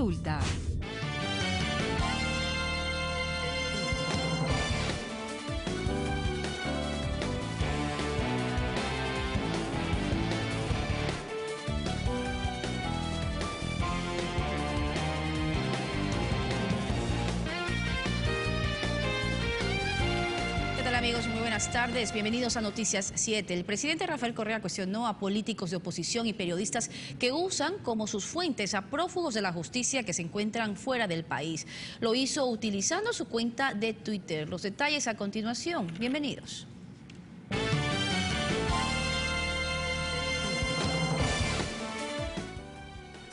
consulta. Amigos, muy buenas tardes. Bienvenidos a Noticias 7. El presidente Rafael Correa cuestionó a políticos de oposición y periodistas que usan como sus fuentes a prófugos de la justicia que se encuentran fuera del país. Lo hizo utilizando su cuenta de Twitter. Los detalles a continuación. Bienvenidos.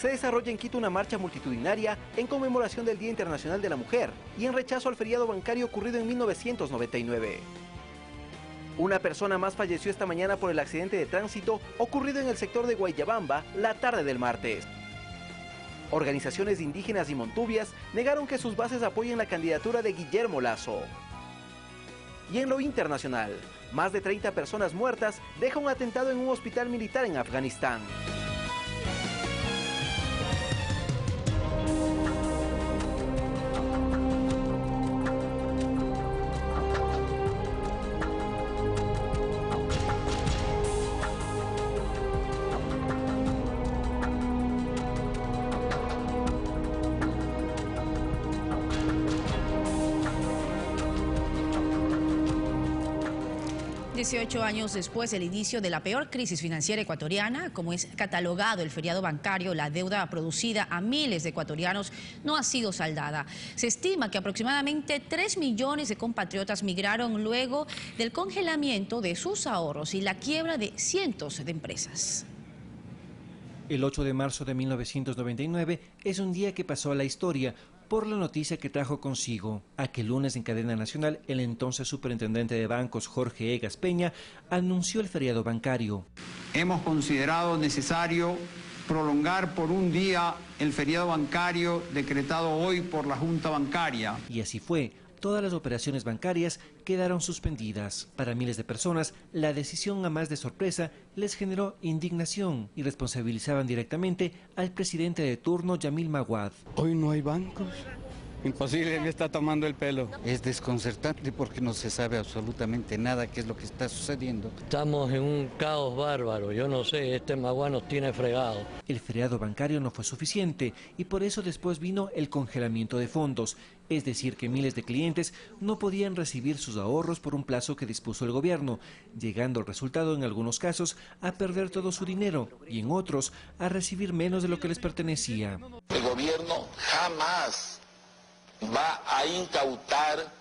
Se desarrolla en Quito una marcha multitudinaria en conmemoración del Día Internacional de la Mujer y en rechazo al feriado bancario ocurrido en 1999. Una persona más falleció esta mañana por el accidente de tránsito ocurrido en el sector de Guayabamba la tarde del martes. Organizaciones indígenas y montubias negaron que sus bases apoyen la candidatura de Guillermo Lasso. Y en lo internacional, más de 30 personas muertas deja un atentado en un hospital militar en Afganistán. 18 años después del inicio de la peor crisis financiera ecuatoriana, como es catalogado el feriado bancario, la deuda producida a miles de ecuatorianos no ha sido saldada. Se estima que aproximadamente 3 millones de compatriotas migraron luego del congelamiento de sus ahorros y la quiebra de cientos de empresas. El 8 de marzo de 1999 es un día que pasó a la historia por la noticia que trajo consigo. Aquel lunes en cadena nacional, el entonces superintendente de bancos, Jorge Egas Peña, anunció el feriado bancario. Hemos considerado necesario prolongar por un día el feriado bancario decretado hoy por la Junta Bancaria. Y así fue. Todas las operaciones bancarias quedaron suspendidas. Para miles de personas, la decisión, a más de sorpresa, les generó indignación y responsabilizaban directamente al presidente de turno, Yamil Maguad. Hoy no hay bancos. Imposible, me está tomando el pelo. Es desconcertante porque no se sabe absolutamente nada qué es lo que está sucediendo. Estamos en un caos bárbaro, yo no sé, este Maguad nos tiene fregado. El feriado bancario no fue suficiente y por eso después vino el congelamiento de fondos, es decir que miles de clientes no podían recibir sus ahorros por un plazo que dispuso el gobierno, llegando al resultado en algunos casos a perder todo su dinero y en otros a recibir menos de lo que les pertenecía. El gobierno jamás va a incautar,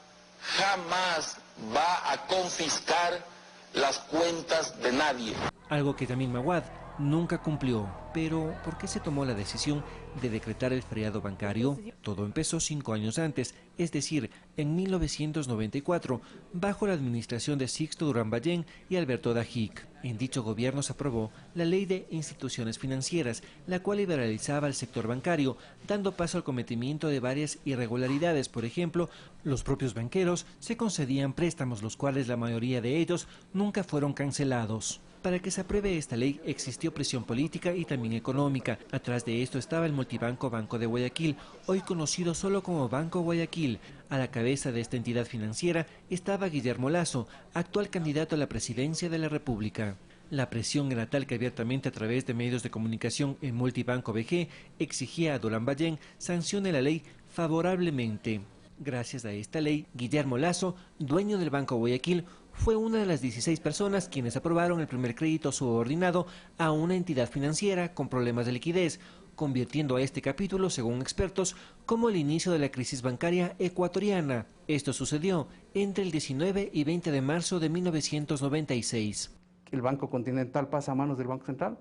jamás va a confiscar las cuentas de nadie. Algo que Yamil Maguad nunca cumplió. Pero, ¿por qué se tomó la decisión de decretar el feriado bancario? Todo empezó 5 años antes, es decir, en 1994, bajo la administración de Sixto Durán Ballén y Alberto Dajic. En dicho gobierno se aprobó la Ley de Instituciones Financieras, la cual liberalizaba el sector bancario, dando paso al cometimiento de varias irregularidades. Por ejemplo, los propios banqueros se concedían préstamos, los cuales la mayoría de ellos nunca fueron cancelados. Para que se apruebe esta ley existió presión política y también económica. Atrás de esto estaba el multibanco Banco de Guayaquil, hoy conocido solo como Banco Guayaquil. A la cabeza de esta entidad financiera estaba Guillermo Lasso, actual candidato a la presidencia de la República. La presión era tal que abiertamente a través de medios de comunicación el multibanco BG exigía a Durán Ballén sancione la ley favorablemente. Gracias a esta ley, Guillermo Lasso, dueño del Banco Guayaquil, fue una de las 16 personas quienes aprobaron el primer crédito subordinado a una entidad financiera con problemas de liquidez, convirtiendo a este capítulo, según expertos, como el inicio de la crisis bancaria ecuatoriana. Esto sucedió entre el 19 y 20 de marzo de 1996. El Banco Continental pasa a manos del Banco Central,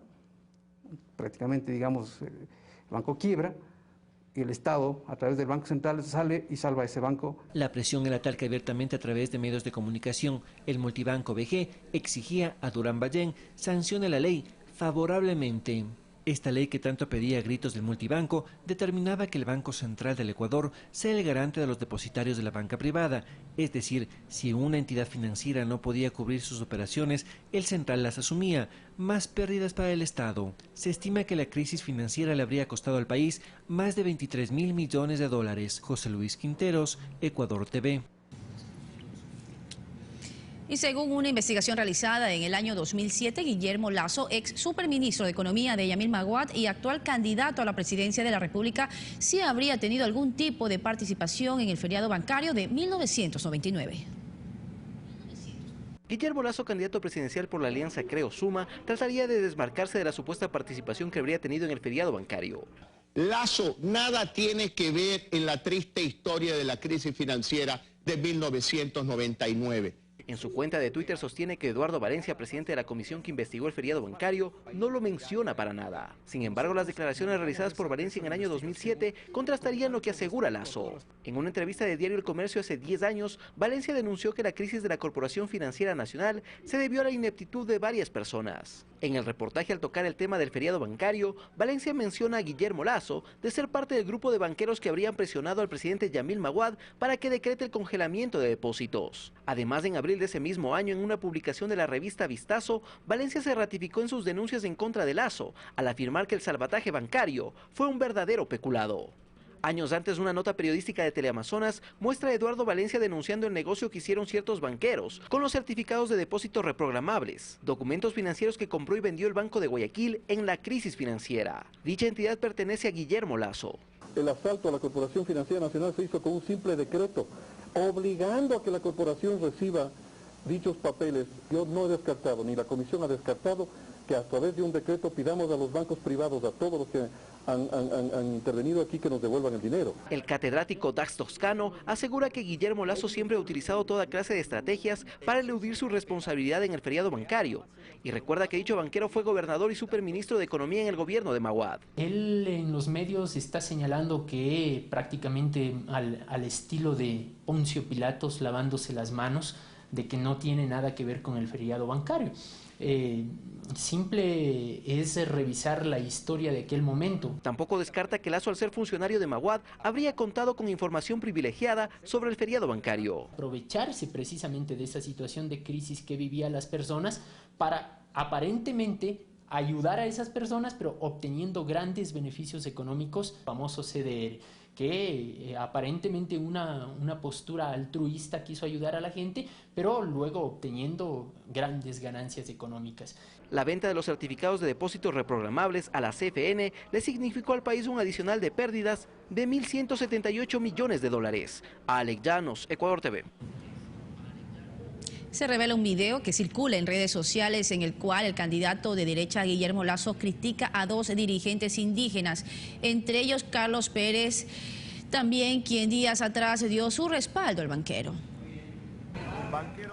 prácticamente, digamos, el banco quiebra, y el Estado, a través del Banco Central, sale y salva a ese banco. La presión era tal que abiertamente a través de medios de comunicación, el multibanco BG exigía a Durán Ballén sancione la ley favorablemente. Esta ley que tanto pedía a gritos del multibanco determinaba que el Banco Central del Ecuador sea el garante de los depositarios de la banca privada, es decir, si una entidad financiera no podía cubrir sus operaciones, el central las asumía, más pérdidas para el Estado. Se estima que la crisis financiera le habría costado al país más de 23.000 millones de dólares. José Luis Quinteros, Ecuador TV. Y según una investigación realizada en el año 2007, Guillermo Lasso, ex superministro de Economía de Yamil Maguad y actual candidato a la presidencia de la República, sí habría tenido algún tipo de participación en el feriado bancario de 1999. Guillermo Lasso, candidato presidencial por la alianza Creo-Suma, trataría de desmarcarse de la supuesta participación que habría tenido en el feriado bancario. Lasso nada tiene que ver en la triste historia de la crisis financiera de 1999. En su cuenta de Twitter sostiene que Eduardo Valencia, presidente de la comisión que investigó el feriado bancario, no lo menciona para nada. Sin embargo, las declaraciones realizadas por Valencia en el año 2007 contrastarían lo que asegura Lasso. En una entrevista de Diario El Comercio hace 10 años, Valencia denunció que la crisis de la Corporación Financiera Nacional se debió a la ineptitud de varias personas. En el reportaje, al tocar el tema del feriado bancario, Valencia menciona a Guillermo Lasso de ser parte del grupo de banqueros que habrían presionado al presidente Yamil Maguad para que decrete el congelamiento de depósitos. Además, en abril de ese mismo año, en una publicación de la revista Vistazo, Valencia se ratificó en sus denuncias en contra de Lasso, al afirmar que el salvataje bancario fue un verdadero peculado. Años antes, una nota periodística de Teleamazonas muestra a Eduardo Valencia denunciando el negocio que hicieron ciertos banqueros con los certificados de depósitos reprogramables, documentos financieros que compró y vendió el Banco de Guayaquil en la crisis financiera. Dicha entidad pertenece a Guillermo Lasso. El asalto a la Corporación Financiera Nacional se hizo con un simple decreto, obligando a que la corporación reciba dichos papeles. Yo no he descartado, ni la comisión ha descartado, que a través de un decreto pidamos a los bancos privados, a todos los que han intervenido aquí, que nos devuelvan el dinero. El catedrático Dax Toscano asegura que Guillermo Lasso siempre ha utilizado toda clase de estrategias para eludir su responsabilidad en el feriado bancario, y recuerda que dicho banquero fue gobernador y superministro de Economía en el gobierno de Maguad. Él en los medios está señalando que prácticamente al estilo de Poncio Pilatos, lavándose las manos, de que no tiene nada que ver con el feriado bancario. Simple es revisar la historia de aquel momento. Tampoco descarta que Lasso, al ser funcionario de Maguad, habría contado con información privilegiada sobre el feriado bancario. Aprovecharse precisamente de esa situación de crisis que vivían las personas para aparentemente ayudar a esas personas, pero obteniendo grandes beneficios económicos, famoso CDR, que aparentemente una postura altruista quiso ayudar a la gente, pero luego obteniendo grandes ganancias económicas. La venta de los certificados de depósitos reprogramables a la CFN le significó al país un adicional de pérdidas de 1.178 millones de dólares. Alex Llanos, Ecuador TV. Se revela un video que circula en redes sociales en el cual el candidato de derecha Guillermo Lasso critica a dos dirigentes indígenas, entre ellos Carlos Pérez, también quien días atrás dio su respaldo al banquero.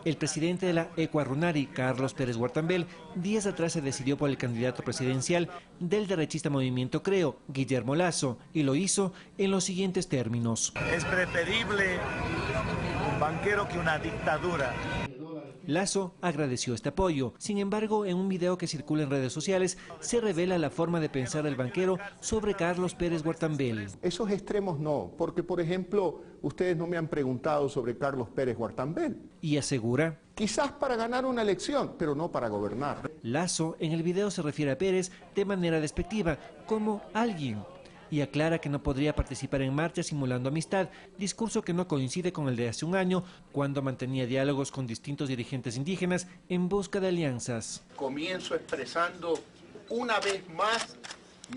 El presidente de la Ecuarunari, Carlos Pérez Huartambel, días atrás se decidió por el candidato presidencial del derechista Movimiento Creo, Guillermo Lasso, y lo hizo en los siguientes términos. Es preferible un banquero que una dictadura. Lasso agradeció este apoyo. Sin embargo, en un video que circula en redes sociales, se revela la forma de pensar del banquero sobre Carlos Pérez Huartambel. Esos extremos no, porque por ejemplo, ustedes no me han preguntado sobre Carlos Pérez Huartambel. Y asegura: quizás para ganar una elección, pero no para gobernar. Lasso en el video se refiere a Pérez de manera despectiva, como alguien, y aclara que no podría participar en marchas simulando amistad, discurso que no coincide con el de hace un año, cuando mantenía diálogos con distintos dirigentes indígenas en busca de alianzas. Comienzo expresando una vez más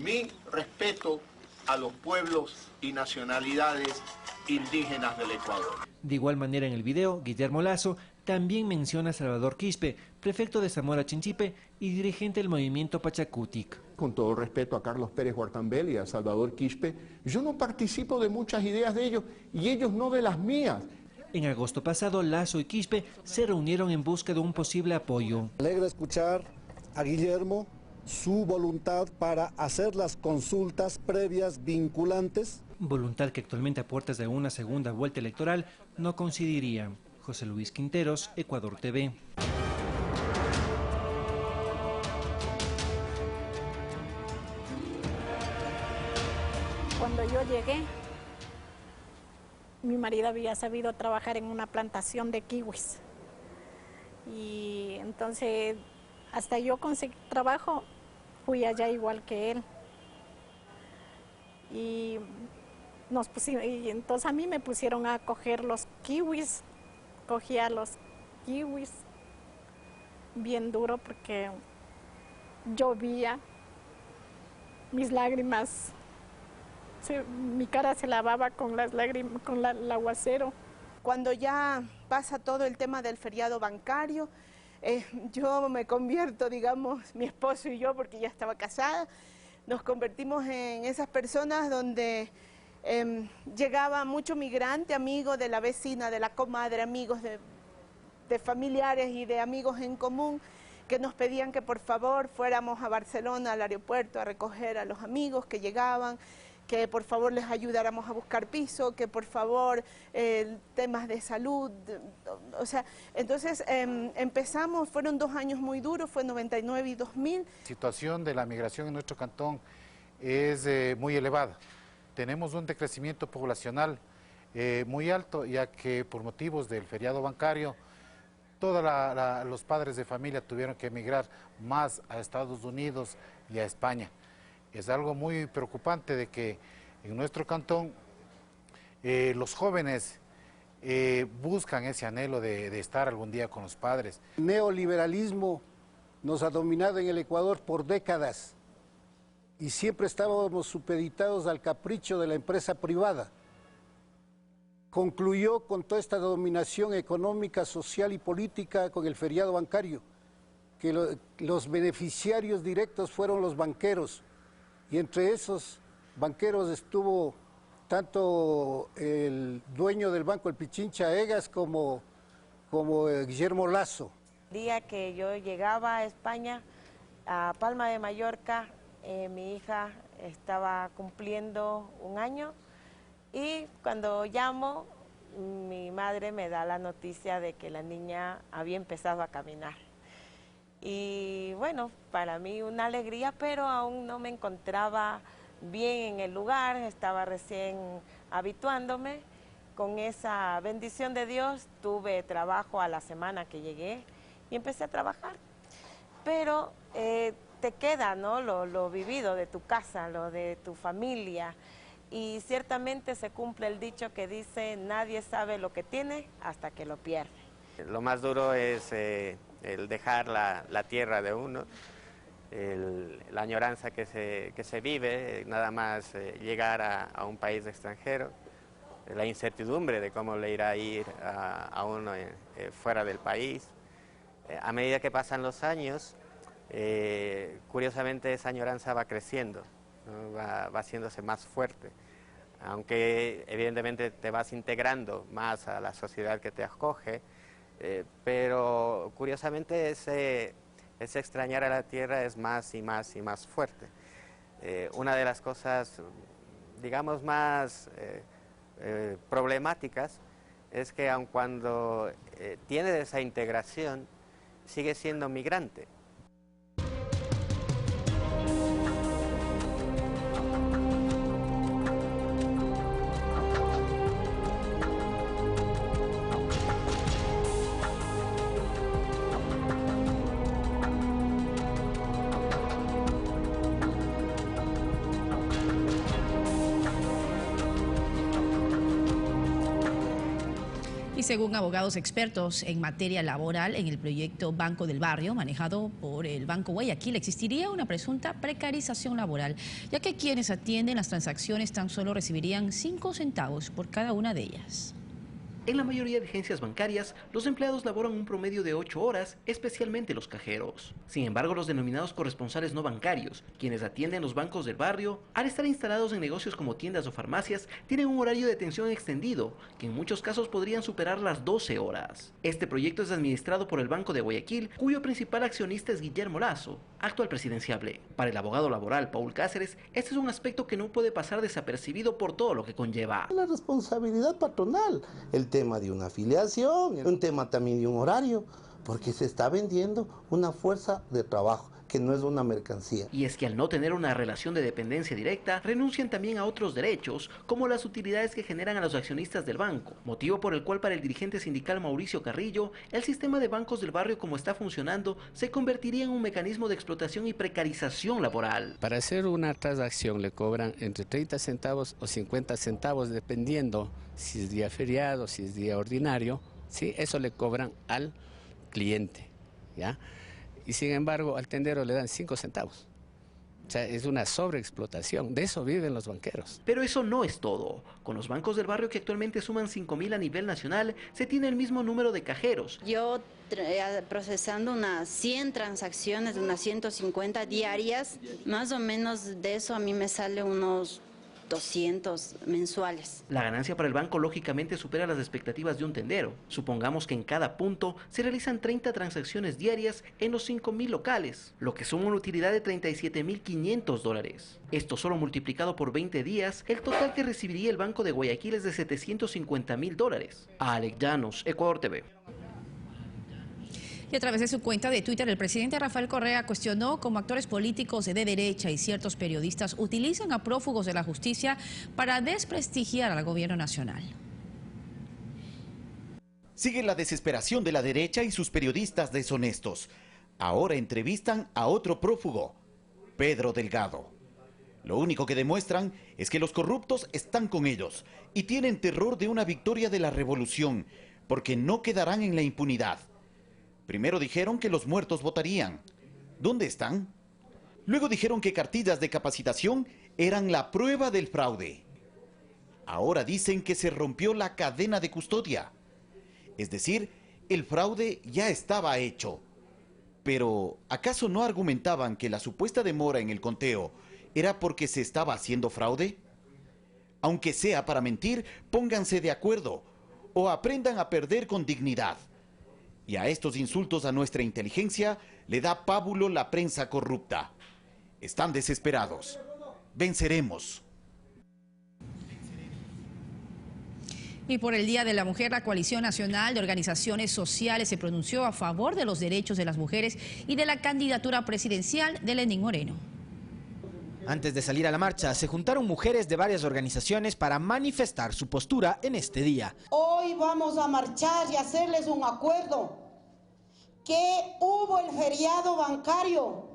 mi respeto a los pueblos y nacionalidades indígenas del Ecuador. De igual manera, en el video, Guillermo Lasso también menciona a Salvador Quispe, prefecto de Zamora Chinchipe y dirigente del movimiento Pachacutic. Con todo respeto a Carlos Pérez Huartambel y a Salvador Quispe, yo no participo de muchas ideas de ellos y ellos no de las mías. En agosto pasado, Lasso y Quispe se reunieron en busca de un posible apoyo. Me alegra escuchar a Guillermo su voluntad para hacer las consultas previas vinculantes. Voluntad que actualmente a puertas de una segunda vuelta electoral no coincidiría. José Luis Quinteros, Ecuador TV. yo llegué, mi marido había sabido trabajar en una plantación de kiwis. Y entonces, hasta yo conseguí trabajo, fui allá igual que él. Y entonces a mí me pusieron a coger los kiwis, cogía los kiwis bien duro porque llovía, mis lágrimas, mi cara se lavaba con las lágrimas, con el aguacero. Cuando ya pasa todo el tema del feriado bancario, yo me convierto, digamos, mi esposo y yo, porque ya estaba casada, nos convertimos en esas personas donde llegaba mucho migrante, amigos de la vecina, de la comadre, amigos de familiares y de amigos en común, que nos pedían que por favor fuéramos a Barcelona, al aeropuerto, a recoger a los amigos que llegaban, que por favor les ayudáramos a buscar piso, que por favor temas de salud, o sea, entonces empezamos, fueron 2 años muy duros, fue 99 y 2000. La situación de la migración en nuestro cantón es muy elevada. Tenemos un decrecimiento poblacional muy alto, ya que por motivos del feriado bancario, todos los padres de familia tuvieron que emigrar más a Estados Unidos y a España. Es algo muy preocupante de que en nuestro cantón los jóvenes buscan ese anhelo de estar algún día con los padres. El neoliberalismo nos ha dominado en el Ecuador por décadas y siempre estábamos supeditados al capricho de la empresa privada. Concluyó con toda esta dominación económica, social y política con el feriado bancario, que los beneficiarios directos fueron los banqueros, y entre esos banqueros estuvo tanto el dueño del banco, el Pichincha Egas, como Guillermo Lasso. El día que yo llegaba a España, a Palma de Mallorca, mi hija estaba cumpliendo 1 año, y cuando llamo, mi madre me da la noticia de que la niña había empezado a caminar. Y bueno, para mí una alegría, pero aún no me encontraba bien en el lugar, estaba recién habituándome. Con esa bendición de Dios tuve trabajo a la semana que llegué y empecé a trabajar. Pero te queda, ¿no?, lo vivido de tu casa, lo de tu familia. Y ciertamente se cumple el dicho que dice, nadie sabe lo que tiene hasta que lo pierde. Lo más duro es el dejar la tierra de uno, la añoranza que se vive, nada más llegar a un país extranjero, la incertidumbre de cómo le irá a ir a uno fuera del país. A medida que pasan los años, curiosamente esa añoranza va creciendo, ¿no? va haciéndose más fuerte, aunque evidentemente te vas integrando más a la sociedad que te acoge, pero curiosamente ese extrañar a la tierra es más y más y más fuerte. Una de las cosas, digamos, más problemáticas es que aun cuando tienes esa integración, sigue siendo migrante. Y según abogados expertos en materia laboral, en el proyecto Banco del Barrio, manejado por el Banco Guayaquil, existiría una presunta precarización laboral, ya que quienes atienden las transacciones tan solo recibirían 5 centavos por cada una de ellas. En la mayoría de agencias bancarias, los empleados laboran un promedio de 8 horas, especialmente los cajeros. Sin embargo, los denominados corresponsales no bancarios, quienes atienden los bancos del barrio, al estar instalados en negocios como tiendas o farmacias, tienen un horario de atención extendido, que en muchos casos podrían superar las 12 horas. Este proyecto es administrado por el Banco de Guayaquil, cuyo principal accionista es Guillermo Lasso, actual presidenciable. Para el abogado laboral Paul Cáceres, este es un aspecto que no puede pasar desapercibido por todo lo que conlleva. La responsabilidad patronal, el tema de una afiliación, un tema también de un horario, porque se está vendiendo una fuerza de trabajo. que no es una mercancía. Y es que al no tener una relación de dependencia directa, renuncian también a otros derechos, como las utilidades que generan a los accionistas del banco, motivo por el cual para el dirigente sindical Mauricio Carrillo, el sistema de bancos del barrio como está funcionando se convertiría en un mecanismo de explotación y precarización laboral. Para hacer una transacción le cobran entre 30 centavos o 50 centavos, dependiendo si es día feriado, si es día ordinario, ¿sí? Eso le cobran al cliente, ¿ya? Y sin embargo al tendero le dan 5 centavos. O sea, es una sobreexplotación, de eso viven los banqueros. Pero eso no es todo. Con los bancos del barrio que actualmente suman 5.000 a nivel nacional, se tiene el mismo número de cajeros. Yo procesando unas 100 transacciones, unas 150 diarias, más o menos de eso a mí me sale unos 200 mensuales. La ganancia para el banco lógicamente supera las expectativas de un tendero. Supongamos que en cada punto se realizan 30 transacciones diarias en los 5.000 locales, lo que suma una utilidad de $37.500. Esto solo multiplicado por 20 días, el total que recibiría el Banco de Guayaquil es de $750.000. Alex Llanos, Ecuador TV. Y a través de su cuenta de Twitter, el presidente Rafael Correa cuestionó cómo actores políticos de derecha y ciertos periodistas utilizan a prófugos de la justicia para desprestigiar al gobierno nacional. Sigue la desesperación de la derecha y sus periodistas deshonestos. Ahora entrevistan a otro prófugo, Pedro Delgado. Lo único que demuestran es que los corruptos están con ellos y tienen terror de una victoria de la revolución, porque no quedarán en la impunidad. Primero dijeron que los muertos votarían. ¿Dónde están? Luego dijeron que cartillas de capacitación eran la prueba del fraude. Ahora dicen que se rompió la cadena de custodia. Es decir, el fraude ya estaba hecho. Pero, ¿acaso no argumentaban que la supuesta demora en el conteo era porque se estaba haciendo fraude? Aunque sea para mentir, pónganse de acuerdo o aprendan a perder con dignidad. Y a estos insultos a nuestra inteligencia le da pábulo la prensa corrupta. Están desesperados. Venceremos. Y por el Día de la Mujer, la Coalición Nacional de Organizaciones Sociales se pronunció a favor de los derechos de las mujeres y de la candidatura presidencial de Lenín Moreno. Antes de salir a la marcha, se juntaron mujeres de varias organizaciones para manifestar su postura en este día. Hoy vamos a marchar y hacerles un acuerdo, que hubo el feriado bancario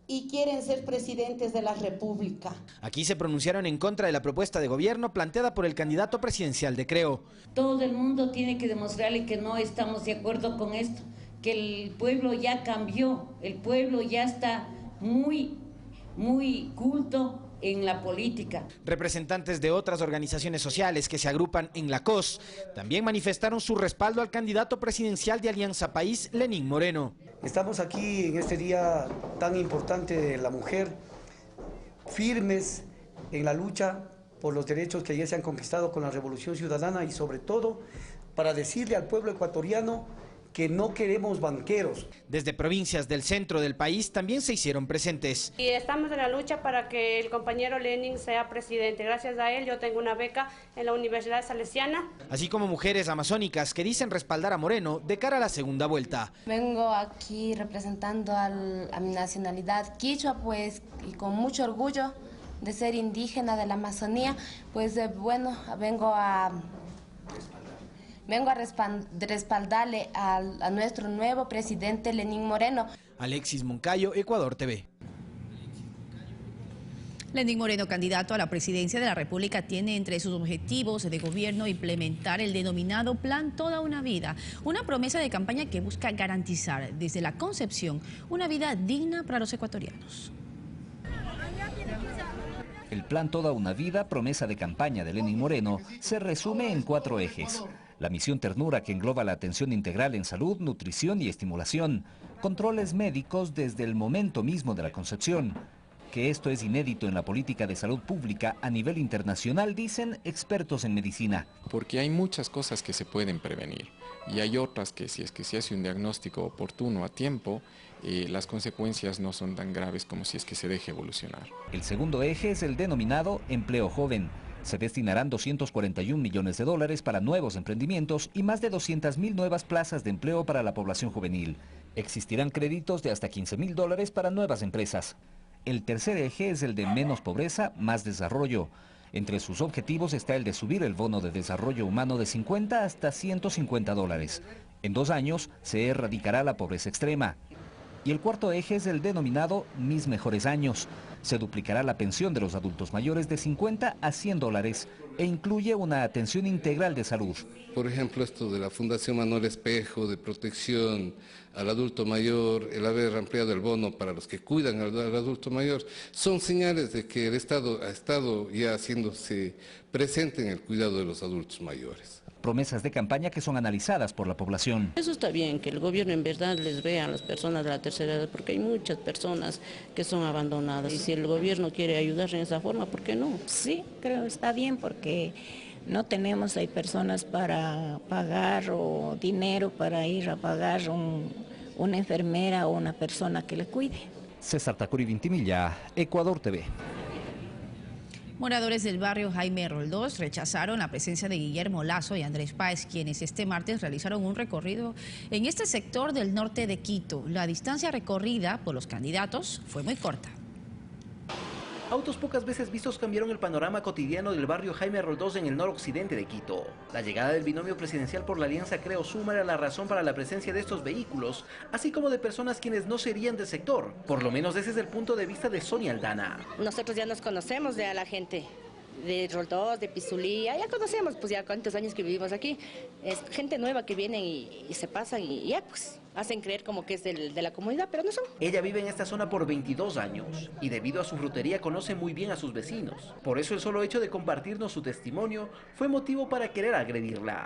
y quieren ser presidentes de la República. Aquí se pronunciaron en contra de la propuesta de gobierno planteada por el candidato presidencial de Creo. Todo el mundo tiene que demostrarle que no estamos de acuerdo con esto, que el pueblo ya cambió, el pueblo ya está muy culto en la política. Representantes de otras organizaciones sociales que se agrupan en la COS también manifestaron su respaldo al candidato presidencial de Alianza País, Lenín Moreno. Estamos aquí en este día tan importante de la mujer, firmes en la lucha por los derechos que ya se han conquistado con la Revolución Ciudadana y sobre todo para decirle al pueblo ecuatoriano que no queremos banqueros. Desde provincias del centro del país también se hicieron presentes. Y estamos en la lucha para que el compañero Lenin sea presidente. Gracias a él yo tengo una beca en la Universidad Salesiana. Así como mujeres amazónicas que dicen respaldar a Moreno de cara a la segunda vuelta. Vengo aquí representando a mi nacionalidad quichua, pues, y con mucho orgullo de ser indígena de la Amazonía, pues bueno, vengo a respaldarle a nuestro nuevo presidente Lenín Moreno. Alexis Moncayo, Ecuador TV. Lenín Moreno, candidato a la presidencia de la República, tiene entre sus objetivos de gobierno implementar el denominado Plan Toda una Vida, una promesa de campaña que busca garantizar desde la concepción una vida digna para los ecuatorianos. El Plan Toda una Vida, promesa de campaña de Lenín Moreno, se resume en 4 ejes. La misión Ternura, que engloba la atención integral en salud, nutrición y estimulación. Controles médicos desde el momento mismo de la concepción. Que esto es inédito en la política de salud pública a nivel internacional, dicen expertos en medicina. Porque hay muchas cosas que se pueden prevenir y hay otras que si es que se hace un diagnóstico oportuno a tiempo, las consecuencias no son tan graves como si es que se deje evolucionar. El segundo eje es el denominado empleo joven. Se destinarán $241 millones para nuevos emprendimientos y más de 200.000 nuevas plazas de empleo para la población juvenil. Existirán créditos de hasta $15.000 para nuevas empresas. El tercer eje es el de menos pobreza, más desarrollo. Entre sus objetivos está el de subir el bono de desarrollo humano de $50 hasta $150. En 2 años se erradicará la pobreza extrema. Y el cuarto eje es el denominado Mis Mejores Años. Se duplicará la pensión de los adultos mayores de $50 a $100 e incluye una atención integral de salud. Por ejemplo, esto de la Fundación Manuel Espejo, de protección al adulto mayor, el haber ampliado el bono para los que cuidan al adulto mayor, son señales de que el Estado ha estado ya haciéndose presente en el cuidado de los adultos mayores. Promesas de campaña que son analizadas por la población. Eso está bien, que el gobierno en verdad les vea a las personas de la tercera edad, porque hay muchas personas que son abandonadas. Y si el gobierno quiere ayudar en esa forma, ¿por qué no? Sí, creo que está bien porque no tenemos, hay personas para pagar o dinero para ir a pagar una enfermera o una persona que le cuide. César Tacuri Vintimilla, Ecuador TV. Moradores del barrio Jaime Roldós rechazaron la presencia de Guillermo Lasso y Andrés Páez, quienes este martes realizaron un recorrido en este sector del norte de Quito. La distancia recorrida por los candidatos fue muy corta. Autos pocas veces vistos cambiaron el panorama cotidiano del barrio Jaime Roldós en el noroccidente de Quito. La llegada del binomio presidencial por la Alianza Creo Suma era la razón para la presencia de estos vehículos, así como de personas quienes no serían del sector. Por lo menos ese es el punto de vista de Sonia Aldana. Nosotros ya nos conocemos de a la gente de Roldós, de Pizulía, ya conocemos, pues ya cuántos años que vivimos aquí. Es gente nueva que vienen y se pasan y ya pues hacen creer como que es de la comunidad, pero no son. Ella vive en esta zona por 22 años y debido a su frutería conoce muy bien a sus vecinos. Por eso el solo hecho de compartirnos su testimonio fue motivo para querer agredirla.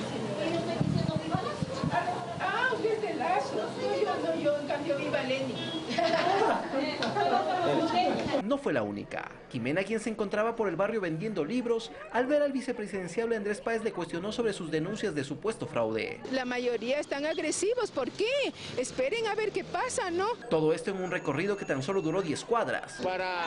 Ah, usted es de Lasso. No, yo en cambio viva Lenin. No fue la única. Jimena, quien se encontraba por el barrio vendiendo libros, al ver al vicepresidenciable Andrés Páez le cuestionó sobre sus denuncias de supuesto fraude. La mayoría están agresivos, ¿por qué? Esperen a ver qué pasa, ¿no? Todo esto en un recorrido que tan solo duró 10 cuadras. Para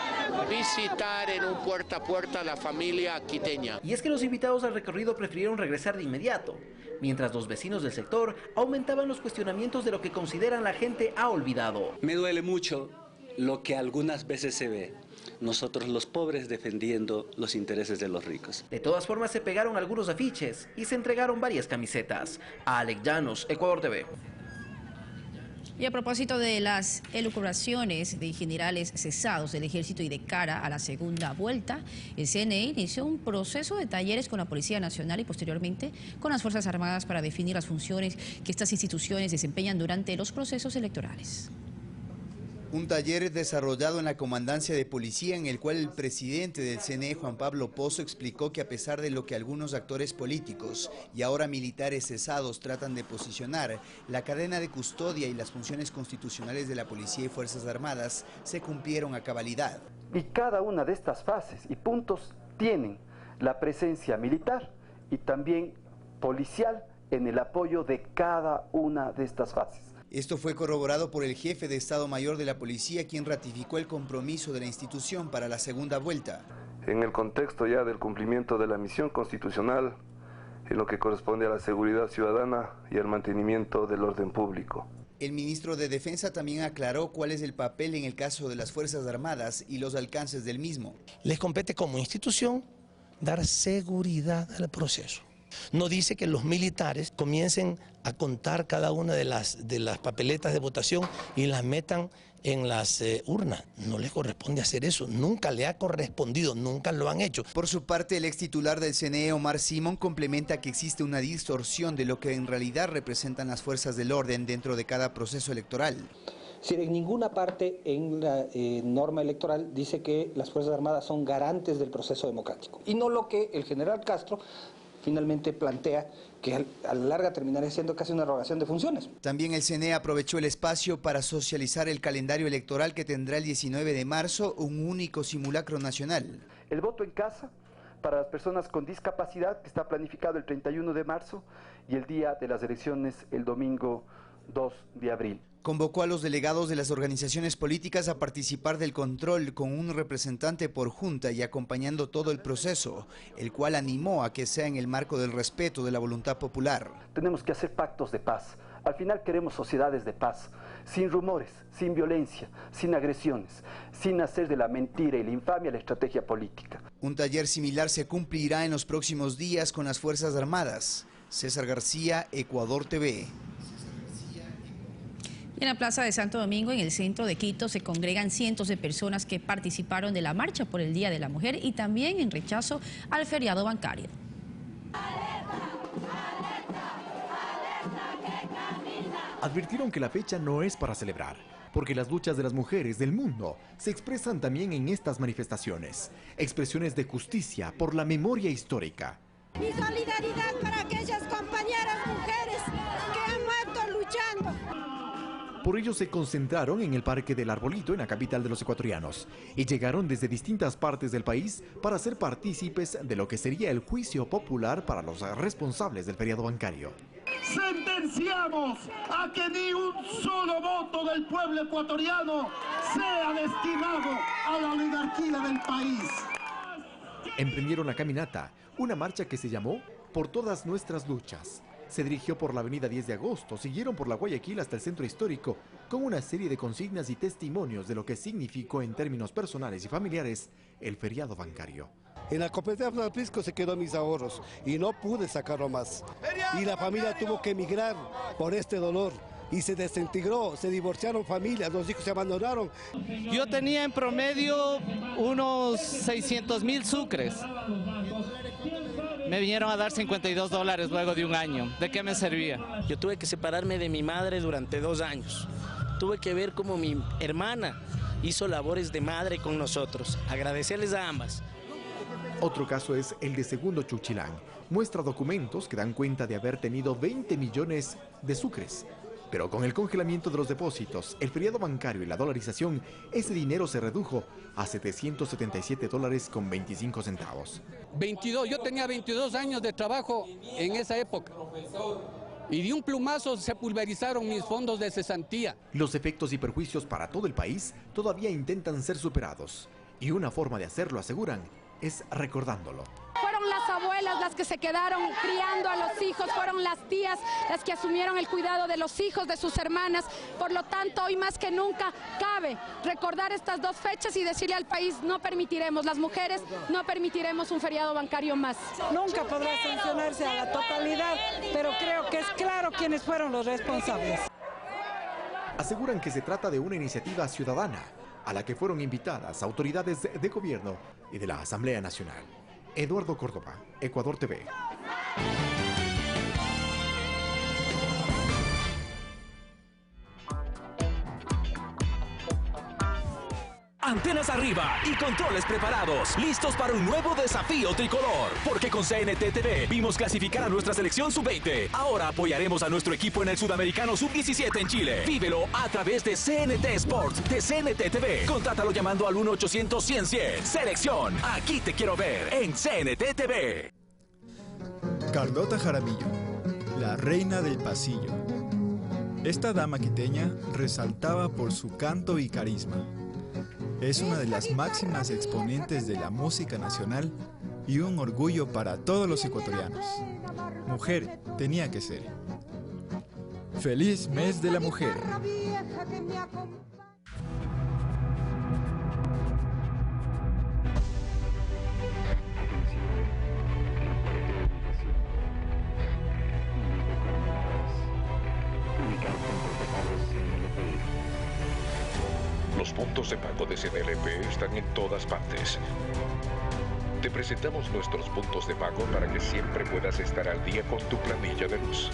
visitar en un puerta a puerta a la familia quiteña. Y es que los invitados al recorrido prefirieron regresar de inmediato, mientras los vecinos del sector aumentaban los cuestionamientos de lo que consideran la gente ha olvidado. Me duele mucho lo que algunas veces se ve. Nosotros los pobres defendiendo los intereses de los ricos. De todas formas se pegaron algunos afiches y se entregaron varias camisetas. A Alex Llanos, Ecuador TV. Y a propósito de las elucubraciones de generales cesados del ejército y de cara a la segunda vuelta, el CNE inició un proceso de talleres con la Policía Nacional y posteriormente con las Fuerzas Armadas para definir las funciones que estas instituciones desempeñan durante los procesos electorales. Un taller desarrollado en la Comandancia de Policía en el cual el presidente del CNE, Juan Pablo Pozo, explicó que a pesar de lo que algunos actores políticos y ahora militares cesados tratan de posicionar, la cadena de custodia y las funciones constitucionales de la Policía y Fuerzas Armadas se cumplieron a cabalidad. Y cada una de estas fases y puntos tienen la presencia militar y también policial en el apoyo de cada una de estas fases. Esto fue corroborado por el jefe de Estado Mayor de la Policía, quien ratificó el compromiso de la institución para la segunda vuelta. En el contexto ya del cumplimiento de la misión constitucional, en lo que corresponde a la seguridad ciudadana y al mantenimiento del orden público. El ministro de Defensa también aclaró cuál es el papel en el caso de las Fuerzas Armadas y los alcances del mismo. Les compete como institución dar seguridad al proceso. No dice que los militares comiencen a contar cada una de las papeletas de votación y las metan en las urnas. No les corresponde hacer eso, nunca le ha correspondido, nunca lo han hecho. Por su parte, el ex titular del CNE, Omar Simón, complementa que existe una distorsión de lo que en realidad representan las fuerzas del orden dentro de cada proceso electoral. En ninguna parte en la norma electoral dice que las Fuerzas Armadas son garantes del proceso democrático. Y no lo que el general Castro finalmente plantea, que a la larga terminará siendo casi una rogación de funciones. También el CNE aprovechó el espacio para socializar el calendario electoral que tendrá el 19 de marzo, un único simulacro nacional. El voto en casa para las personas con discapacidad, que está planificado el 31 de marzo, y el día de las elecciones el domingo 2 de abril. Convocó a los delegados de las organizaciones políticas a participar del control con un representante por junta y acompañando todo el proceso, el cual animó a que sea en el marco del respeto de la voluntad popular. Tenemos que hacer pactos de paz, Al final queremos sociedades de paz, sin rumores, sin violencia, sin agresiones, sin hacer de la mentira y la infamia la estrategia política. Un taller similar se cumplirá en los próximos días con las Fuerzas Armadas. César García, Ecuador TV. Y en la Plaza de Santo Domingo, en el centro de Quito, se congregan cientos de personas que participaron de la marcha por el Día de la Mujer y también en rechazo al feriado bancario. Advirtieron que la fecha no es para celebrar, porque las luchas de las mujeres del mundo se expresan también en estas manifestaciones, expresiones de justicia por la memoria histórica. Mi solidaridad para aquellas compañeras mujeres que han muerto luchando. Por ello se concentraron en el Parque del Arbolito, en la capital de los ecuatorianos, y llegaron desde distintas partes del país para ser partícipes de lo que sería el juicio popular para los responsables del feriado bancario. Sentenciamos a que ni un solo voto del pueblo ecuatoriano sea destinado a la oligarquía del país. Emprendieron la caminata, una marcha que se llamó Por Todas Nuestras Luchas. Se dirigió por la avenida 10 de agosto, siguieron por la Guayaquil hasta el centro histórico, con una serie de consignas y testimonios de lo que significó en términos personales y familiares el feriado bancario. En la cooperativa Francisco se quedó mis ahorros y no pude sacarlo más. Y la familia tuvo que emigrar por este dolor. Y se desintegró, se divorciaron familias, los hijos se abandonaron. Yo tenía en promedio unos 600.000 sucres. Me vinieron a dar $52 luego de un año. ¿De qué me servía? Yo tuve que separarme de mi madre durante 2 años. Tuve que ver cómo mi hermana hizo labores de madre con nosotros. Agradecerles a ambas. Otro caso es el de Segundo Chuchilán. Muestra documentos que dan cuenta de haber tenido 20 millones de sucres. Pero con el congelamiento de los depósitos, el feriado bancario y la dolarización, ese dinero se redujo a $777.25. Yo tenía 22 años de trabajo en esa época. Y de un plumazo se pulverizaron mis fondos de cesantía. Los efectos y perjuicios para todo el país todavía intentan ser superados. Y una forma de hacerlo, aseguran, es recordándolo. Fueron las abuelas las que se quedaron criando a los hijos, fueron las tías las que asumieron el cuidado de los hijos, de sus hermanas. Por lo tanto, hoy más que nunca cabe recordar estas 2 fechas y decirle al país: no permitiremos, las mujeres no permitiremos un feriado bancario más. Nunca podrá sancionarse a la totalidad, pero creo que es claro quiénes fueron los responsables. Aseguran que se trata de una iniciativa ciudadana, a la que fueron invitadas autoridades de gobierno y de la Asamblea Nacional. Eduardo Córdoba, Ecuador TV. Antenas arriba y controles preparados, listos para un nuevo desafío tricolor. Porque con CNT TV vimos clasificar a nuestra selección sub-20. Ahora apoyaremos a nuestro equipo en el Sudamericano sub-17 en Chile. Vívelo a través de CNT Sports de CNT TV. Contrátalo llamando al 1-800-100-100. Selección, aquí te quiero ver en CNT TV. Carlota Jaramillo, la reina del pasillo. Esta dama quiteña resaltaba por su canto y carisma. Es una de las máximas exponentes de la música nacional y un orgullo para todos los ecuatorianos. Mujer tenía que ser. ¡Feliz mes de la mujer! Los puntos de pago de CNLP están en todas partes. Te presentamos nuestros puntos de pago para que siempre puedas estar al día con tu planilla de luz.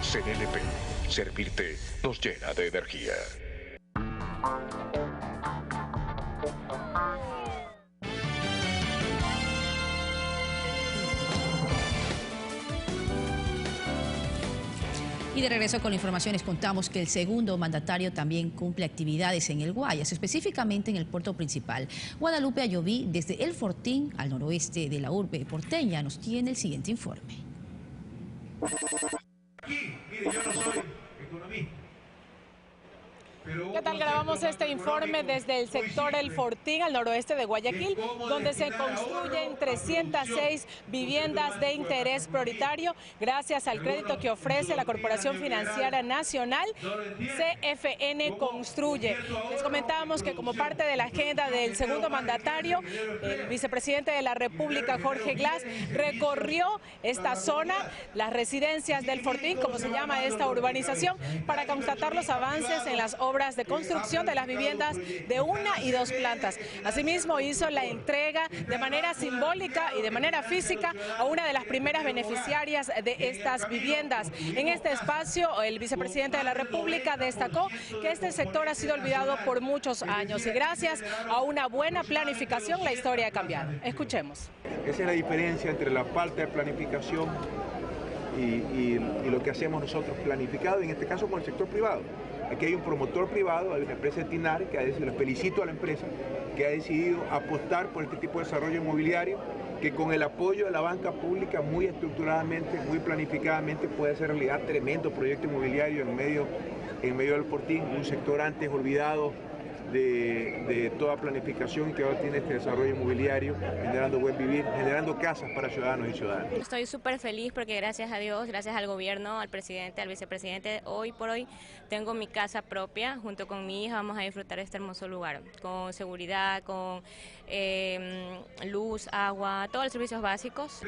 CNLP, servirte nos llena de energía. Y de regreso con la información les contamos que el segundo mandatario también cumple actividades en el Guayas, específicamente en el puerto principal. Guadalupe Ayoví, desde El Fortín, al noroeste de la urbe porteña, nos tiene el siguiente informe. Aquí, mire, yo no soy economista. ¿Qué tal? Grabamos este informe desde el sector El Fortín, al noroeste de Guayaquil, donde se construyen 306 viviendas de interés prioritario gracias al crédito que ofrece la Corporación Financiera Nacional, CFN Construye. Les comentábamos que como parte de la agenda del segundo mandatario, el vicepresidente de la República, Jorge Glass, recorrió esta zona, las residencias del Fortín, como se llama esta urbanización, para constatar los avances en las obras de construcción de las viviendas de 1 y 2 plantas. Asimismo, hizo la entrega de manera simbólica y de manera física a una de las primeras beneficiarias de estas viviendas. En este espacio, el vicepresidente de la República destacó que este sector ha sido olvidado por muchos años y gracias a una buena planificación la historia ha cambiado. Escuchemos. Esa es la diferencia entre la falta de planificación y lo que hacemos nosotros planificado, en este caso con el sector privado. Aquí hay un promotor privado, hay una empresa de TINAR, que ha decidido, les felicito a la empresa, que ha decidido apostar por este tipo de desarrollo inmobiliario, que con el apoyo de la banca pública muy estructuradamente, muy planificadamente puede hacer realidad tremendo proyecto inmobiliario en medio del Fortín, un sector antes olvidado de toda planificación que ahora tiene este desarrollo inmobiliario, generando buen vivir, generando casas para ciudadanos y ciudadanas. Estoy súper feliz porque gracias a Dios, gracias al gobierno, al presidente, al vicepresidente, hoy por hoy tengo mi casa propia, junto con mi hija vamos a disfrutar este hermoso lugar, con seguridad, con luz, agua, todos los servicios básicos.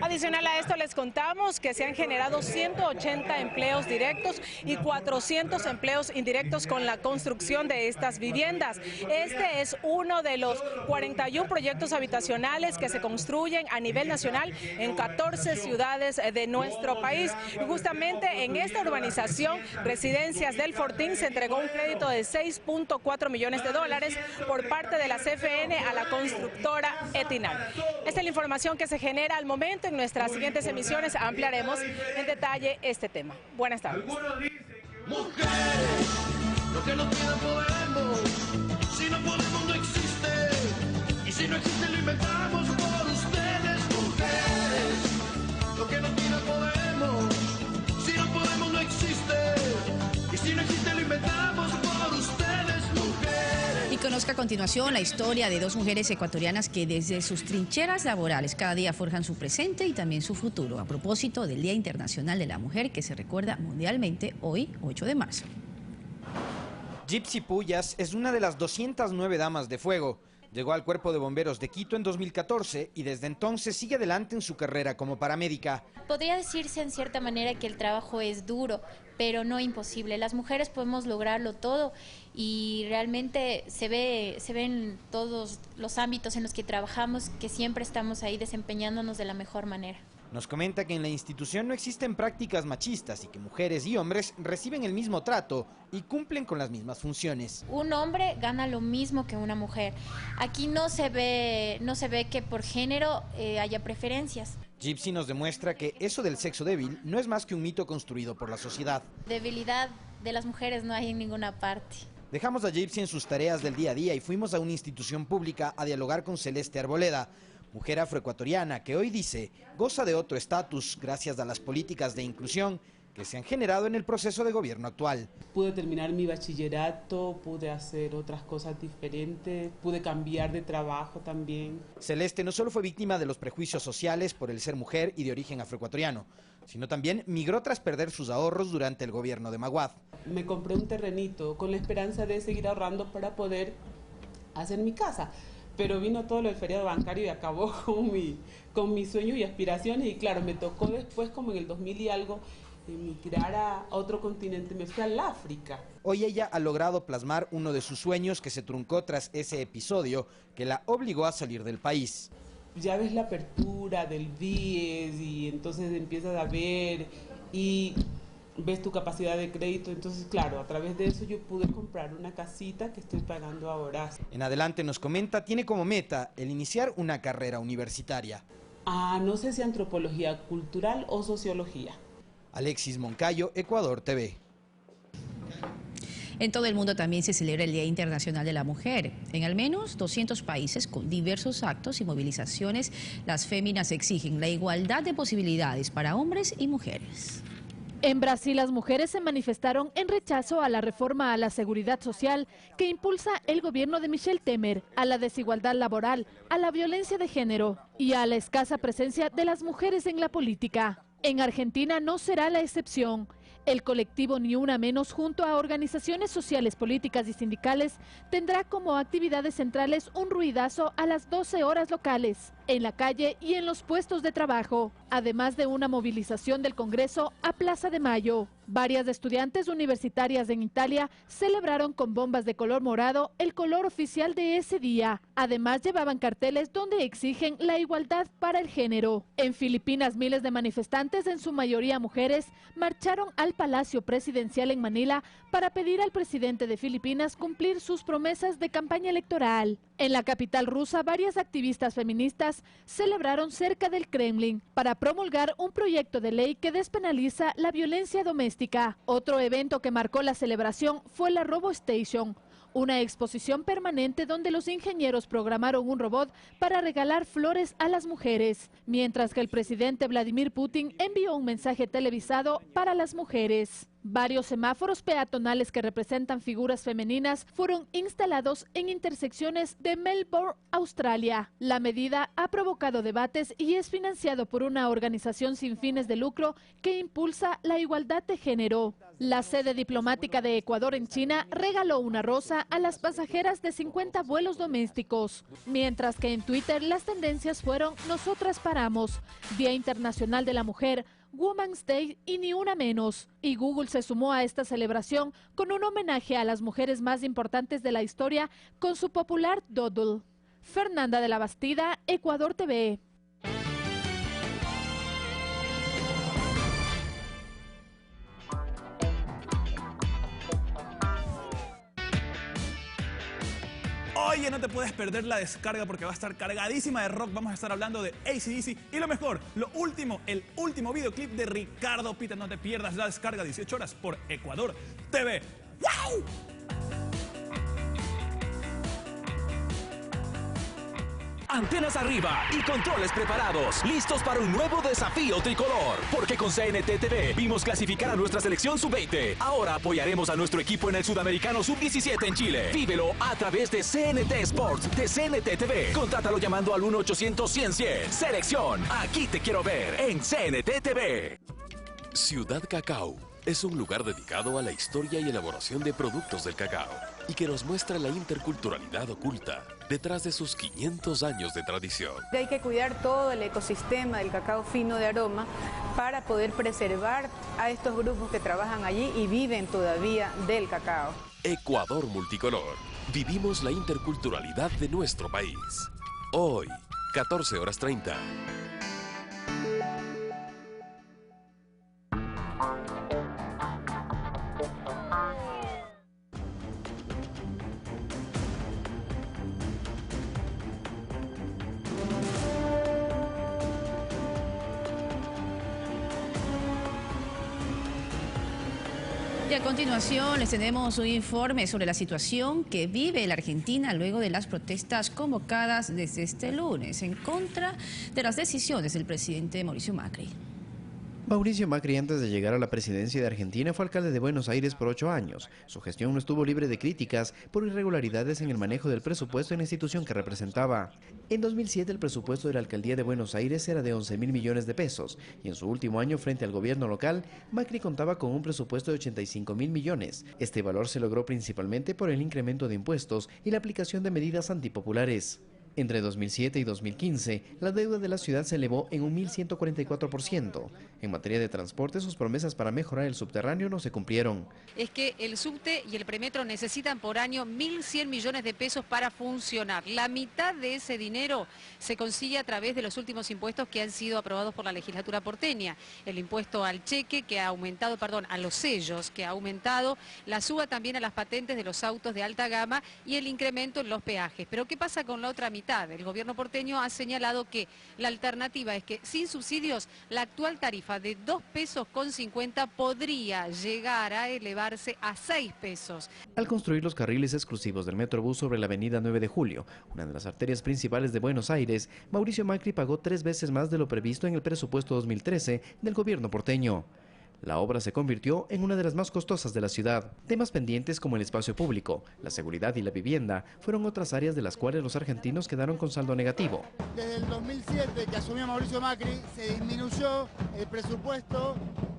Adicional a esto les contamos que se han generado 180 empleos directos y 400 empleos indirectos con la construcción de estas viviendas. Este es uno de los 41 proyectos habitacionales que se construyen a nivel nacional en 14 ciudades de nuestro país. Y justamente en esta urbanización, Residencias del Fortín, se entregó un crédito de $6.4 millones por parte de la CFN a la constructora Etinar. Esta es la información que se genera al momento. En nuestras siguientes emisiones ampliaremos en detalle este tema. Buenas tardes. Mujeres, lo que no tienen podemos, si no podemos no existe, y si no existe lo inventamos por ustedes. Mujeres, lo que no tienen podemos, si no podemos no existe, y si no existe lo inventamos por ustedes. Mujeres. Y conozca a continuación la historia de dos mujeres ecuatorianas que desde sus trincheras laborales cada día forjan su presente y también su futuro, a propósito del Día Internacional de la Mujer que se recuerda mundialmente hoy, 8 de marzo. Gypsy Pullas es una de las 209 damas de fuego. Llegó al Cuerpo de Bomberos de Quito en 2014 y desde entonces sigue adelante en su carrera como paramédica. Podría decirse en cierta manera que el trabajo es duro, pero no imposible. Las mujeres podemos lograrlo todo y realmente se ve en todos los ámbitos en los que trabajamos que siempre estamos ahí desempeñándonos de la mejor manera. Nos comenta que en la institución no existen prácticas machistas y que mujeres y hombres reciben el mismo trato y cumplen con las mismas funciones. Un hombre gana lo mismo que una mujer. Aquí no se ve que por género haya preferencias. Gypsy nos demuestra que eso del sexo débil no es más que un mito construido por la sociedad. Debilidad de las mujeres no hay en ninguna parte. Dejamos a Gypsy en sus tareas del día a día y fuimos a una institución pública a dialogar con Celeste Arboleda, mujer afroecuatoriana que hoy dice goza de otro estatus gracias a las políticas de inclusión que se han generado en el proceso de gobierno actual. Pude terminar mi bachillerato, pude hacer otras cosas diferentes, pude cambiar de trabajo también. Celeste no solo fue víctima de los prejuicios sociales por el ser mujer y de origen afroecuatoriano, sino también migró tras perder sus ahorros durante el gobierno de Maguad. Me compré un terrenito con la esperanza de seguir ahorrando para poder hacer mi casa. Pero vino todo lo del feriado bancario y acabó con mi sueño y aspiraciones y claro, me tocó después como en el 2000 y algo emigrar a otro continente, me fui al África. Hoy ella ha logrado plasmar uno de sus sueños que se truncó tras ese episodio que la obligó a salir del país. Ya ves la apertura del BIES y entonces empiezas a ver y ves tu capacidad de crédito, entonces claro, a través de eso yo pude comprar una casita que estoy pagando ahora. En adelante nos comenta, tiene como meta el iniciar una carrera universitaria. No sé si antropología cultural o sociología. Alexis Moncayo, Ecuador TV. En todo el mundo también se celebra el Día Internacional de la Mujer. En al menos 200 países, con diversos actos y movilizaciones, las féminas exigen la igualdad de posibilidades para hombres y mujeres. En Brasil, las mujeres se manifestaron en rechazo a la reforma a la seguridad social que impulsa el gobierno de Michel Temer, a la desigualdad laboral, a la violencia de género y a la escasa presencia de las mujeres en la política. En Argentina no será la excepción. El colectivo Ni Una Menos, junto a organizaciones sociales, políticas y sindicales, tendrá como actividades centrales un ruidazo a las 12 horas locales, en la calle y en los puestos de trabajo, además de una movilización del Congreso a Plaza de Mayo. Varias estudiantes universitarias en Italia celebraron con bombas de color morado, el color oficial de ese día. Además, llevaban carteles donde exigen la igualdad para el género. En Filipinas, miles de manifestantes, en su mayoría mujeres, marcharon al Palacio Presidencial en Manila para pedir al presidente de Filipinas cumplir sus promesas de campaña electoral. En la capital rusa, varias activistas feministas celebraron cerca del Kremlin para promulgar un proyecto de ley que despenaliza la violencia doméstica. Otro evento que marcó la celebración fue la RoboStation, una exposición permanente donde los ingenieros programaron un robot para regalar flores a las mujeres, mientras que el presidente Vladimir Putin envió un mensaje televisado para las mujeres. Varios semáforos peatonales que representan figuras femeninas fueron instalados en intersecciones de Melbourne, Australia. La medida ha provocado debates y es financiado por una organización sin fines de lucro que impulsa la igualdad de género. La sede diplomática de Ecuador en China regaló una rosa a las pasajeras de 50 vuelos domésticos, mientras que en Twitter las tendencias fueron Nosotras Paramos, Día Internacional de la Mujer, Women's Day y Ni Una Menos. Y Google se sumó a esta celebración con un homenaje a las mujeres más importantes de la historia con su popular Doodle. Fernanda de la Bastida, Ecuador TV. Oye, no te puedes perder la descarga porque va a estar cargadísima de rock. Vamos a estar hablando de AC/DC y lo mejor, el último videoclip de Ricardo Peter. No te pierdas la descarga, 18 horas por Ecuador TV. ¡Wow! Antenas arriba y controles preparados, listos para un nuevo desafío tricolor. Porque con CNT TV vimos clasificar a nuestra selección sub-20. Ahora apoyaremos a nuestro equipo en el Sudamericano sub-17 en Chile. Vívelo a través de CNT Sports de CNT TV. Contrátalo llamando al 1-800-100-100. Selección, aquí te quiero ver en CNT TV. Ciudad Cacao es un lugar dedicado a la historia y elaboración de productos del cacao y que nos muestra la interculturalidad oculta detrás de sus 500 años de tradición. Hay que cuidar todo el ecosistema del cacao fino de aroma para poder preservar a estos grupos que trabajan allí y viven todavía del cacao. Ecuador Multicolor. Vivimos la interculturalidad de nuestro país. Hoy, 14:30. Y a continuación les tenemos un informe sobre la situación que vive la Argentina luego de las protestas convocadas desde este lunes en contra de las decisiones del presidente Mauricio Macri. Mauricio Macri, antes de llegar a la presidencia de Argentina, fue alcalde de Buenos Aires por 8 años. Su gestión no estuvo libre de críticas por irregularidades en el manejo del presupuesto en la institución que representaba. En 2007 el presupuesto de la alcaldía de Buenos Aires era de 11.000 millones de pesos y en su último año frente al gobierno local, Macri contaba con un presupuesto de 85.000 millones. Este valor se logró principalmente por el incremento de impuestos y la aplicación de medidas antipopulares. Entre 2007 y 2015, la deuda de la ciudad se elevó en un 1.144%. En materia de transporte, sus promesas para mejorar el subterráneo no se cumplieron. Es que el subte y el premetro necesitan por año 1.100 millones de pesos para funcionar. La mitad de ese dinero se consigue a través de los últimos impuestos que han sido aprobados por la legislatura porteña. El impuesto al cheque que ha aumentado, a los sellos que ha aumentado, la suba también a las patentes de los autos de alta gama y el incremento en los peajes. Pero ¿qué pasa con la otra mitad? El gobierno porteño ha señalado que la alternativa es que sin subsidios la actual tarifa de 2,50 pesos podría llegar a elevarse a 6 pesos. Al construir los carriles exclusivos del Metrobús sobre la avenida 9 de Julio, una de las arterias principales de Buenos Aires, Mauricio Macri pagó 3 veces más de lo previsto en el presupuesto 2013 del gobierno porteño. La obra se convirtió en una de las más costosas de la ciudad. Temas pendientes como el espacio público, la seguridad y la vivienda fueron otras áreas de las cuales los argentinos quedaron con saldo negativo. Desde el 2007 que asumió Mauricio Macri se disminuyó el presupuesto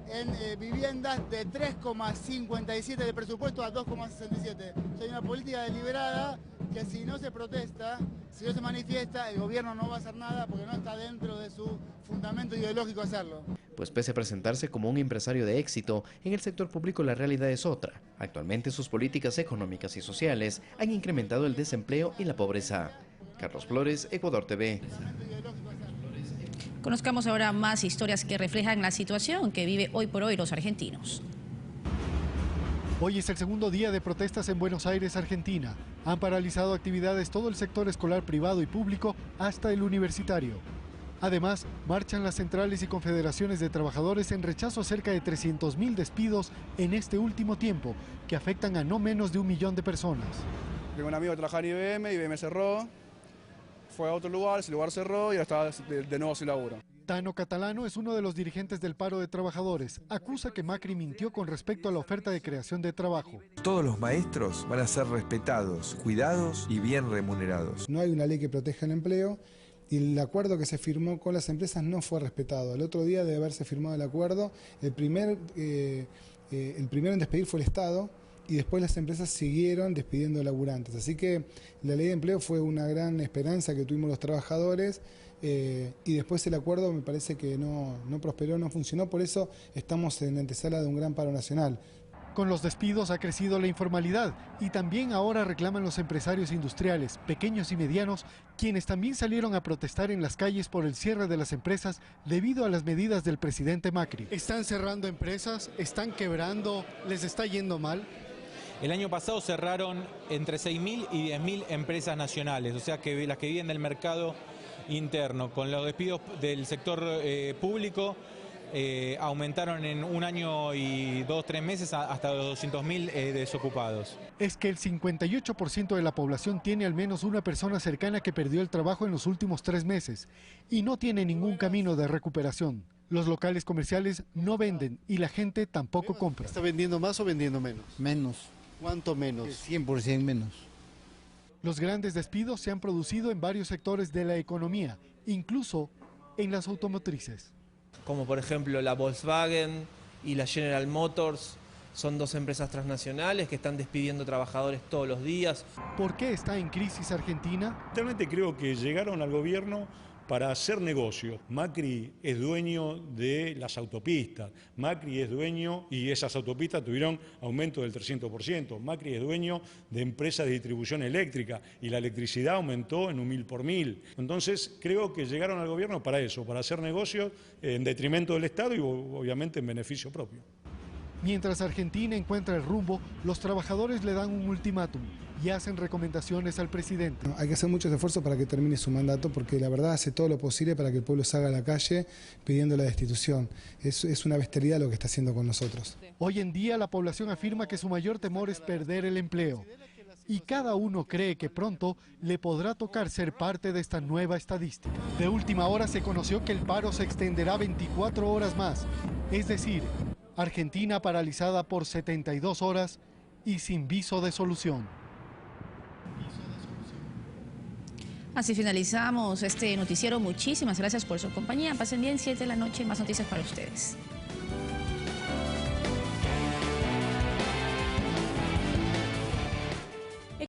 en viviendas de 3,57 de presupuesto a 2,67. Hay una política deliberada que si no se protesta, si no se manifiesta, el gobierno no va a hacer nada porque no está dentro de su fundamento ideológico hacerlo. Pues pese a presentarse como un empresario de éxito, en el sector público la realidad es otra. Actualmente sus políticas económicas y sociales han incrementado el desempleo y la pobreza. Carlos Flores, Ecuador TV. Conozcamos ahora más historias que reflejan la situación que vive hoy por hoy los argentinos. Hoy es el segundo día de protestas en Buenos Aires, Argentina. Han paralizado actividades todo el sector escolar privado y público hasta el universitario. Además, marchan las centrales y confederaciones de trabajadores en rechazo a cerca de 300.000 despidos en este último tiempo, que afectan a no menos de 1 millón de personas. Tengo un amigo que trabaja en IBM cerró, fue a otro lugar, ese lugar cerró y ahora está de nuevo sin laburo. Tano Catalano es uno de los dirigentes del paro de trabajadores. Acusa que Macri mintió con respecto a la oferta de creación de trabajo. Todos los maestros van a ser respetados, cuidados y bien remunerados. No hay una ley que proteja el empleo y el acuerdo que se firmó con las empresas no fue respetado. El otro día de haberse firmado el acuerdo, el primero en despedir fue el Estado y después las empresas siguieron despidiendo laburantes. Así que la ley de empleo fue una gran esperanza que tuvimos los trabajadores. Y después el acuerdo me parece que no prosperó, no funcionó, por eso estamos en la antesala de un gran paro nacional. Con los despidos ha crecido la informalidad y también ahora reclaman los empresarios industriales, pequeños y medianos, quienes también salieron a protestar en las calles por el cierre de las empresas debido a las medidas del presidente Macri. ¿Están cerrando empresas? ¿Están quebrando? ¿Les está yendo mal? El año pasado cerraron entre 6.000 y 10.000 empresas nacionales, o sea que las que viven del mercado interno. Con los despidos del sector público aumentaron en un año y 2-3 meses hasta los 200.000 desocupados. Es que el 58% de la población tiene al menos una persona cercana que perdió el trabajo en los últimos 3 meses y no tiene ningún camino de recuperación. Los locales comerciales no venden y la gente tampoco compra. ¿Está vendiendo más o vendiendo menos? Menos. ¿Cuánto menos? 100% menos. Los grandes despidos se han producido en varios sectores de la economía, incluso en las automotrices. Como por ejemplo la Volkswagen y la General Motors, son 2 empresas transnacionales que están despidiendo trabajadores todos los días. ¿Por qué está en crisis Argentina? Realmente creo que llegaron al gobierno para hacer negocio. Macri es dueño de las autopistas, Macri es dueño, y esas autopistas tuvieron aumento del 300%, Macri es dueño de empresas de distribución eléctrica y la electricidad aumentó en 1.000 por 1.000. Entonces creo que llegaron al gobierno para eso, para hacer negocios en detrimento del Estado y obviamente en beneficio propio. Mientras Argentina encuentra el rumbo, los trabajadores le dan un ultimátum y hacen recomendaciones al presidente. Hay que hacer muchos esfuerzos para que termine su mandato porque la verdad hace todo lo posible para que el pueblo salga a la calle pidiendo la destitución. Es una bestialidad lo que está haciendo con nosotros. Hoy en día la población afirma que su mayor temor es perder el empleo. Y cada uno cree que pronto le podrá tocar ser parte de esta nueva estadística. De última hora se conoció que el paro se extenderá 24 horas más, es decir, Argentina paralizada por 72 horas y sin viso de solución. Así finalizamos este noticiero. Muchísimas gracias por su compañía. Pasen bien, 7 de la noche, más noticias para ustedes.